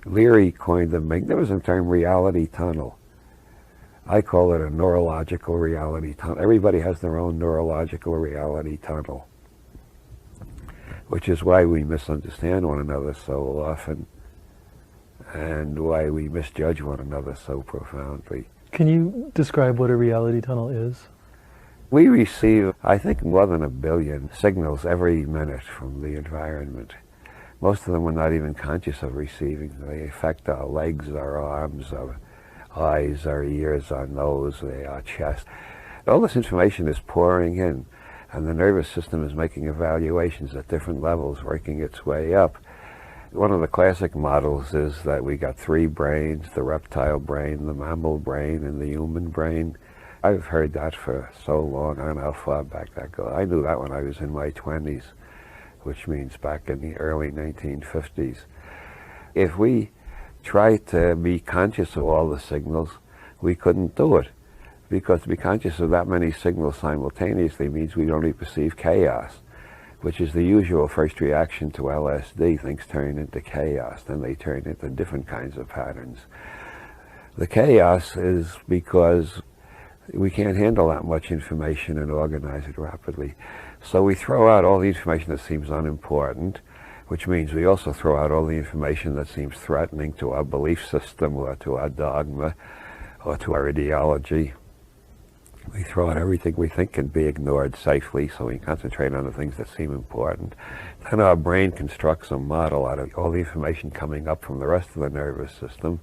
Leary coined the magnificent term reality tunnel. I call it a neurological reality tunnel. Everybody has their own neurological reality tunnel, which is why we misunderstand one another so often and why we misjudge one another so profoundly. Can you describe what a reality tunnel is? We receive, I think, more than 1 billion signals every minute from the environment. Most of them we're not even conscious of receiving. They affect our legs, our arms, our eyes, our ears, our nose, our chest. All this information is pouring in, and the nervous system is making evaluations at different levels, working its way up. One of the classic models is that we got 3 brains: the reptile brain, the mammal brain, and the human brain. I've heard that for so long. I don't know how far back that goes. I knew that when I was in my 20s, which means back in the early 1950s. If we tried to be conscious of all the signals, we couldn't do it, because to be conscious of that many signals simultaneously means we only perceive chaos, which is the usual first reaction to LSD. Things turn into chaos, then they turn into different kinds of patterns. The chaos is because we can't handle that much information and organize it rapidly. So we throw out all the information that seems unimportant, which means we also throw out all the information that seems threatening to our belief system or to our dogma or to our ideology. We throw out everything we think can be ignored safely, so we concentrate on the things that seem important. Then our brain constructs a model out of all the information coming up from the rest of the nervous system,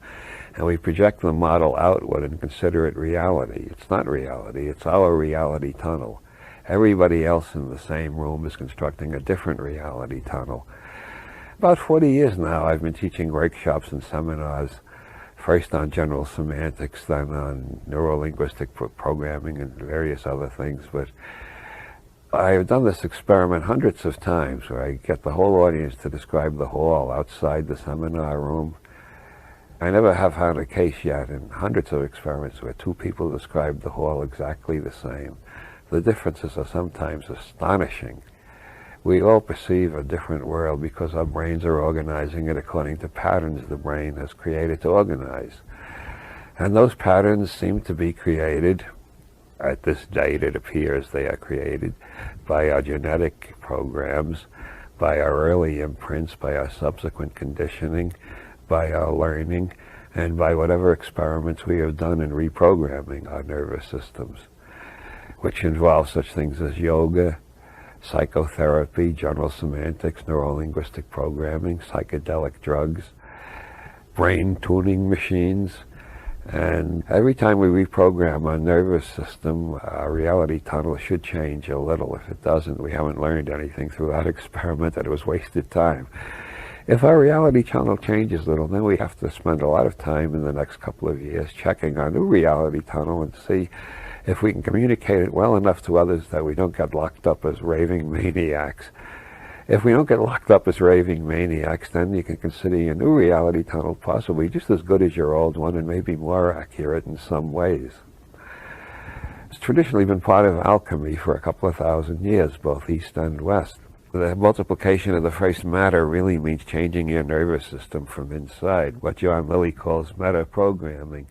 and we project the model outward and consider it reality. It's not reality, it's our reality tunnel. Everybody else in the same room is constructing a different reality tunnel. About 40 years now, I've been teaching workshops and seminars, first on general semantics, then on neuro-linguistic programming and various other things. But I've done this experiment hundreds of times where I get the whole audience to describe the hall outside the seminar room. I never have found a case yet in hundreds of experiments where 2 people describe the hall exactly the same. The differences are sometimes astonishing. We all perceive a different world because our brains are organizing it according to patterns the brain has created to organize. And those patterns seem to be created, at this date it appears they are created, by our genetic programs, by our early imprints, by our subsequent conditioning, by our learning, and by whatever experiments we have done in reprogramming our nervous systems, which involve such things as yoga, psychotherapy, general semantics, neuro-linguistic programming, psychedelic drugs, brain tuning machines. And every time we reprogram our nervous system, our reality tunnel should change a little. If it doesn't, we haven't learned anything through that experiment, and it was wasted time. If our reality tunnel changes a little, then we have to spend a lot of time in the next couple of years checking our new reality tunnel and see if we can communicate it well enough to others that we don't get locked up as raving maniacs. If we don't get locked up as raving maniacs, then you can consider your new reality tunnel possibly just as good as your old one and maybe more accurate in some ways. It's traditionally been part of alchemy for a couple of thousand years, both East and West. The multiplication of the first matter really means changing your nervous system from inside, what John Lilly calls meta-programming.